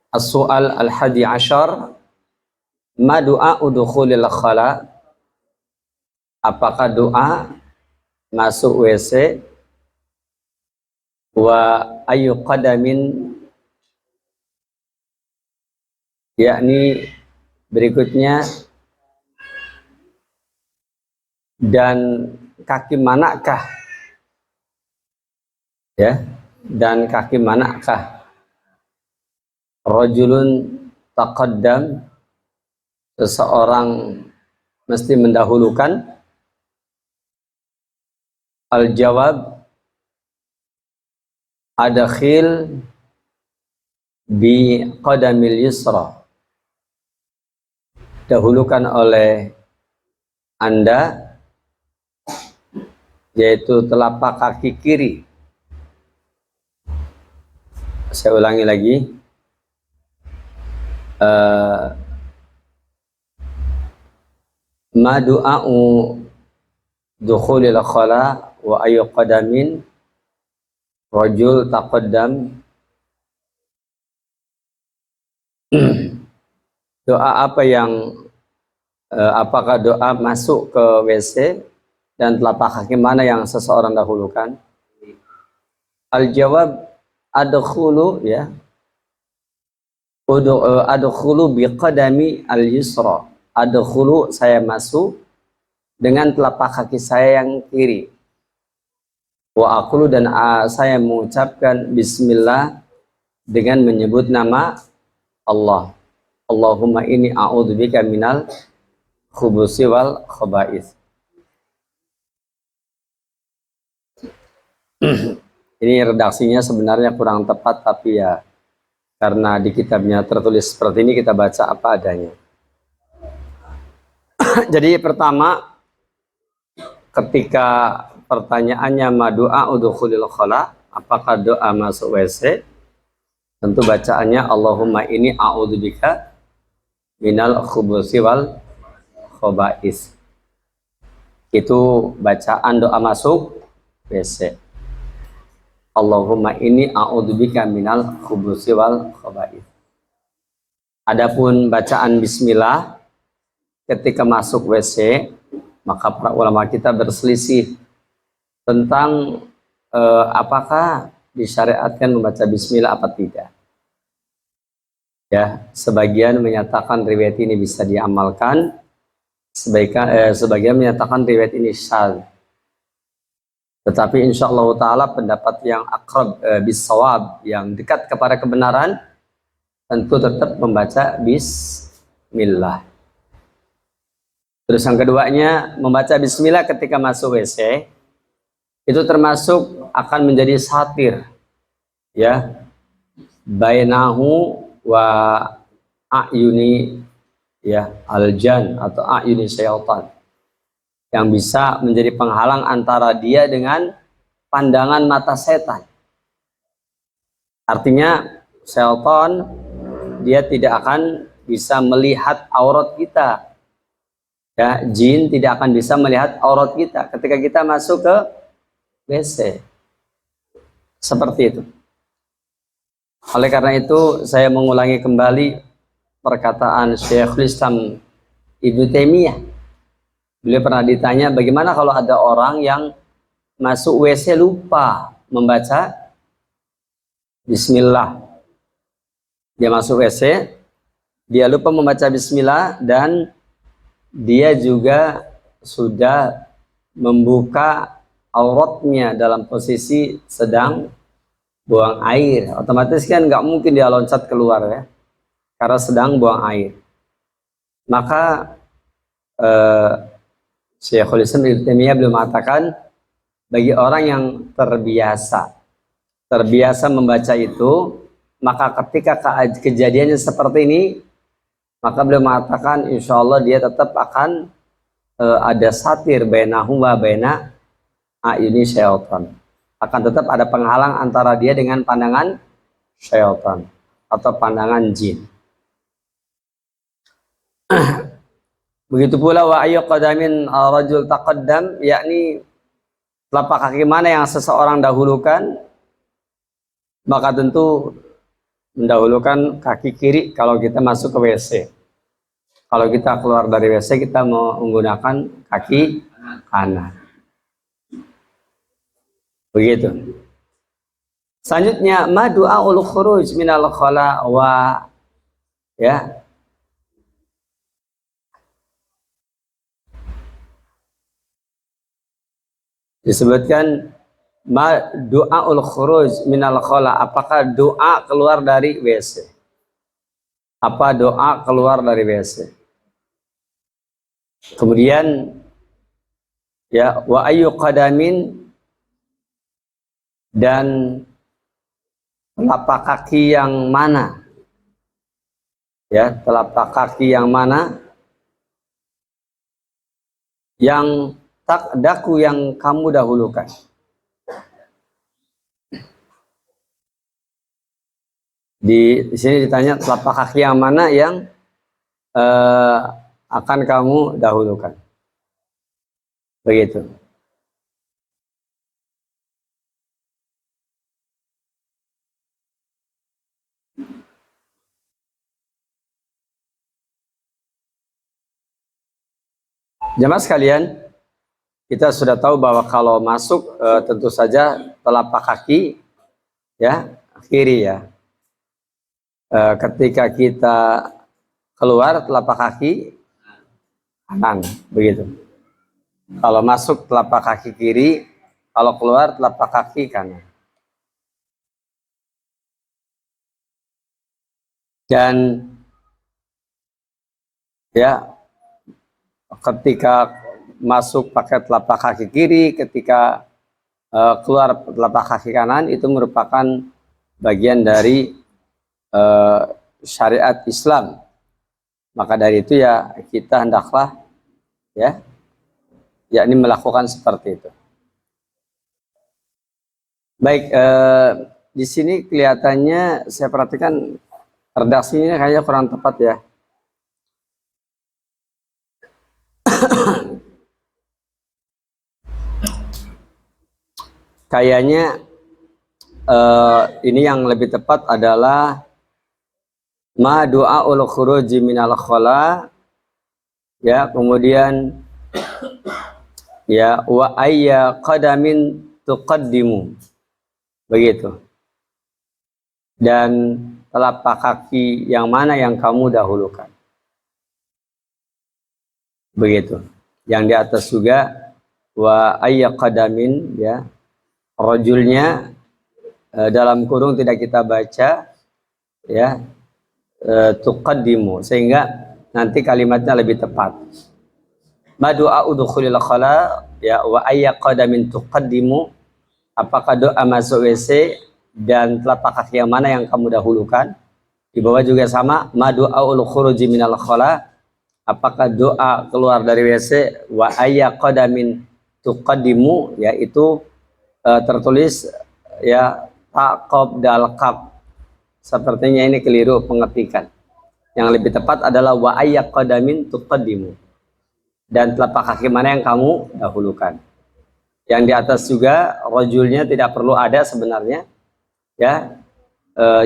As-su'al al-hadi ashar, ma du'a udukhulil khala? Apakah doa masuk WC? Wa ayu qadamin, yakni berikutnya, dan kaki manakah, ya, dan kaki manakah rajulun taqaddam, seseorang mesti mendahulukan. Al-jawab, adakhil bi qadamil yusra, dahulukan oleh Anda, yaitu telapak kaki kiri. Saya ulangi lagi, ma du'a'u dukhulil khala wa ayu qadamin rajul taqaddam. Doa apa yang apakah doa masuk ke WC dan telapak kaki mana yang seseorang dahulukan? Al-jawab, adkhulu, ya, adkhulu biqadami al-yusra. Adkhulu, saya masuk dengan telapak kaki saya yang kiri. Wa aqulu, dan saya mengucapkan bismillah dengan menyebut nama Allah. Allahumma inni a'udzubika minal khubusi wal khaba'is. Ini redaksinya sebenarnya kurang tepat, tapi ya karena di kitabnya tertulis seperti ini, kita baca apa adanya. Jadi pertama, ketika pertanyaannya ma du'a udukhulil khala, apakah doa masuk WC? Tentu bacaannya Allahumma inni a'udzubika minal khubusi wal khaba'is. Itu bacaan doa masuk WC. Allahumma inni a'udzubika minal khubusi wal khaba'is. Adapun bacaan bismillah ketika masuk WC, maka para ulama kita berselisih tentang apakah disyariatkan membaca bismillah apa tidak. Ya, sebagian menyatakan riwayat ini bisa diamalkan, sebagian menyatakan riwayat ini syadz. Tetapi insyaallah taala pendapat yang akrab bisawab, yang dekat kepada kebenaran, tentu tetap membaca bismillah. Terus yang keduanya, membaca bismillah ketika masuk WC itu termasuk akan menjadi satir, ya, bainahu wa a'yuni, ya, aljan atau a'yuni syaitan, yang bisa menjadi penghalang antara dia dengan pandangan mata setan. Artinya syaitan dia tidak akan bisa melihat aurat kita, ya, jin tidak akan bisa melihat aurat kita ketika kita masuk ke WC. Seperti itu. Oleh karena itu, saya mengulangi kembali perkataan Syekhul Islam Ibnu Taimiyah. Beliau pernah ditanya, bagaimana kalau ada orang yang masuk WC lupa membaca bismillah. Dia masuk WC, dia lupa membaca bismillah, dan dia juga sudah membuka auratnya dalam posisi sedang buang air. Otomatis kan nggak mungkin dia loncat keluar, ya, karena sedang buang air. Maka Syekhul Islam Ibnu Taimiyah belum mengatakan, bagi orang yang terbiasa membaca itu, maka ketika kejadiannya seperti ini, maka beliau mengatakan insya Allah dia tetap akan ada satir bainahu wa baina a'yuni syaitan. Akan tetap ada penghalang antara dia dengan pandangan syaitan atau pandangan jin. Begitu pula wa ayyu qadamin rajul taqaddam, yakni telapak kaki mana yang seseorang dahulukan, maka tentu mendahulukan kaki kiri kalau kita masuk ke WC. Kalau kita keluar dari WC kita mau menggunakan kaki kanan. Begitu. Selanjutnya ma du'aul khuruj minal khala wa ya. Disebutkan ma du'aul khuruj minal khala, apakah doa keluar dari WC? Apa doa keluar dari WC? Kemudian ya wa ayyu qadamin, dan telapak kaki yang mana? Ya, telapak kaki yang mana yang tak daku yang kamu dahulukan? Di sini ditanya telapak kaki yang mana yang akan kamu dahulukan. Begitu. Jemaah sekalian, kita sudah tahu bahwa kalau masuk tentu saja telapak kaki ya kiri ya. Ketika kita keluar telapak kaki kanan, begitu. Kalau masuk telapak kaki kiri, kalau keluar telapak kaki kanan. Dan ya ketika masuk pakai telapak kaki kiri, ketika keluar telapak kaki kanan, itu merupakan bagian dari syariat Islam. Maka dari itu ya kita hendaklah ya yakni melakukan seperti itu. Baik, di sini kelihatannya saya perhatikan redaksinya kayaknya kurang tepat ya. Kayaknya ini yang lebih tepat adalah ma du'aul khuruji minal khala ya, kemudian ya wa ayya qadamin tuqaddimu, begitu. Dan telapak kaki yang mana yang kamu dahulukan, begitu. Yang di atas juga wa ayya qadamin ya, rajulnya dalam kurung tidak kita baca ya, tuqaddimu, sehingga nanti kalimatnya lebih tepat. Ma du'a udkhulil khala ya wa ayya qadamin tuqaddimu, apakah doa masuk WC dan telapak kaki yang mana yang kamu dahulukan. Di bawah juga sama, ma du'aul khuruji minal khala, apakah doa keluar dari WC, wa ayya qadamin tuqaddimu, yaitu tertulis ya taqab dal kaf. Sepertinya ini keliru pengetikan. Yang lebih tepat adalah wa ayya qadamin tuqaddimu, dan telapak kaki mana yang kamu dahulukan. Yang di atas juga rajulnya tidak perlu ada sebenarnya ya,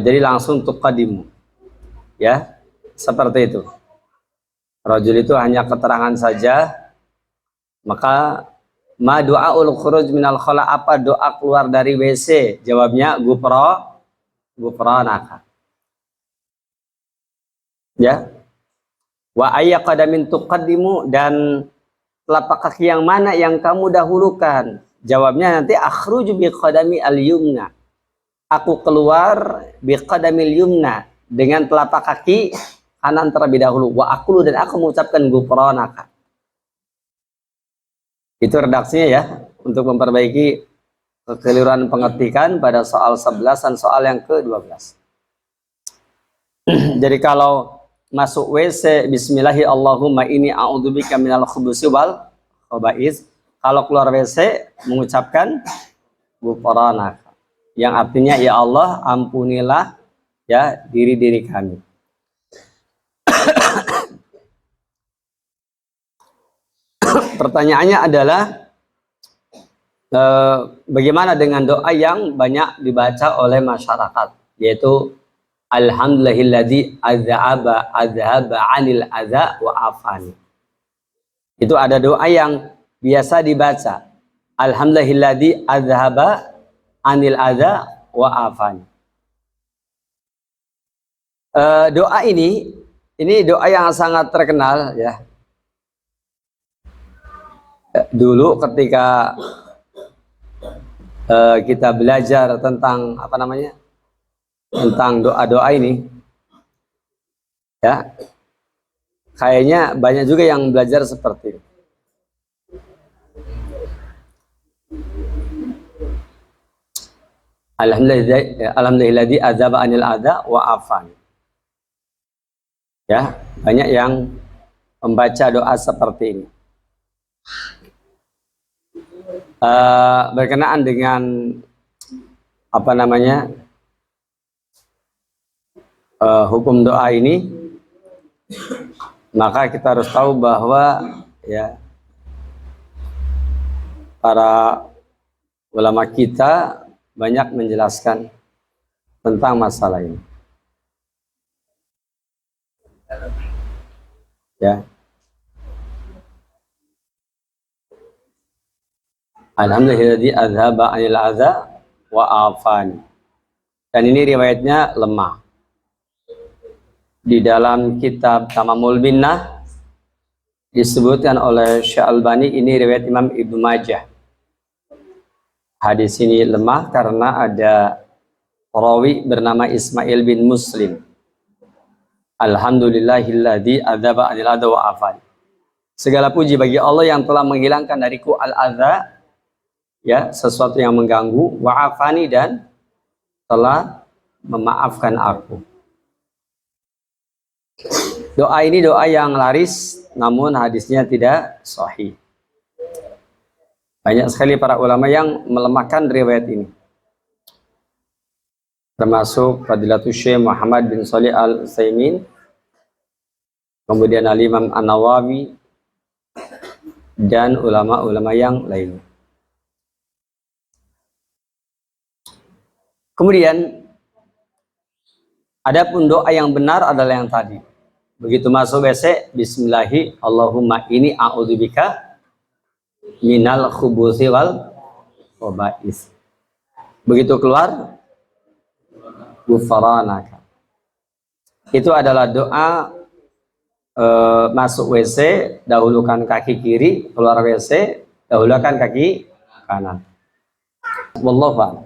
jadi langsung tuqaddimu ya, seperti itu. Rajul itu hanya keterangan saja. Maka ma du'aul khuruj minal khala, apa doa keluar dari WC? Jawabnya gufranaka ya. Wa ayya qadamin tuqaddimu, dan telapak kaki yang mana yang kamu dahulukan? Jawabnya nanti akhruju bi qadami al-yumna, aku keluar bi qadamil yumna, dengan telapak kaki kanan terlebih dahulu. Wa aqulu, dan aku mengucapkan gufranaka. Itu redaksinya ya, untuk memperbaiki kekeliruan pengetikan pada soal 11 dan soal yang ke-12. Jadi kalau masuk WC bismillahi Allahumma inni a'udzubika minal khubusi wal khaba'is, kalau keluar WC mengucapkan ghufranaka, yang artinya ya Allah ampunilah ya diri-diri kami. Pertanyaannya adalah bagaimana dengan doa yang banyak dibaca oleh masyarakat, yaitu Alhamdulillahilladzi azhaba 'anil adza wa afani. Itu ada doa yang biasa dibaca. Alhamdulillahilladzi azhaba 'anil adza wa afani. Doa ini doa yang sangat terkenal ya. Dulu ketika kita belajar tentang apa namanya, tentang doa-doa ini ya, kayaknya banyak juga yang belajar seperti itu. Alhamdulillahilladzi adzaba anil adza wa afan. Ya, banyak yang membaca doa seperti ini. Berkenaan dengan apa namanya, hukum doa ini, maka kita harus tahu bahwa ya para ulama kita banyak menjelaskan tentang masalah ini. Ya. Alhamdulillahilladzi adzhaba 'anil adza wa afani. Dan ini riwayatnya lemah. Di dalam kitab Tamamul Minnah disebutkan oleh Syekh Albani, ini riwayat Imam Ibnu Majah. Hadis ini lemah karena ada rawi bernama Ismail bin Muslim. Alhamdulillahilladzi adzhaba 'anil adza wa afani. Segala puji bagi Allah yang telah menghilangkan dariku al-adza, ya, sesuatu yang mengganggu, wa afani, dan telah memaafkan aku. Doa ini doa yang laris, namun hadisnya tidak sahih. Banyak sekali para ulama yang melemahkan riwayat ini, termasuk Fadilatul Syekh Muhammad bin Shalih Al-Utsaimin, kemudian Al-Imam An-Nawawi, dan ulama-ulama yang lainnya. Kemudian adapun doa yang benar adalah yang tadi. Begitu masuk WC, bismillahi Allahumma ini a'udzubika minal khubuthi wal khaba'is. Begitu keluar, ghufranaka. Itu adalah doa masuk WC, dahulukan kaki kiri, keluar WC, dahulukan kaki kanan. Wallahu a'lam.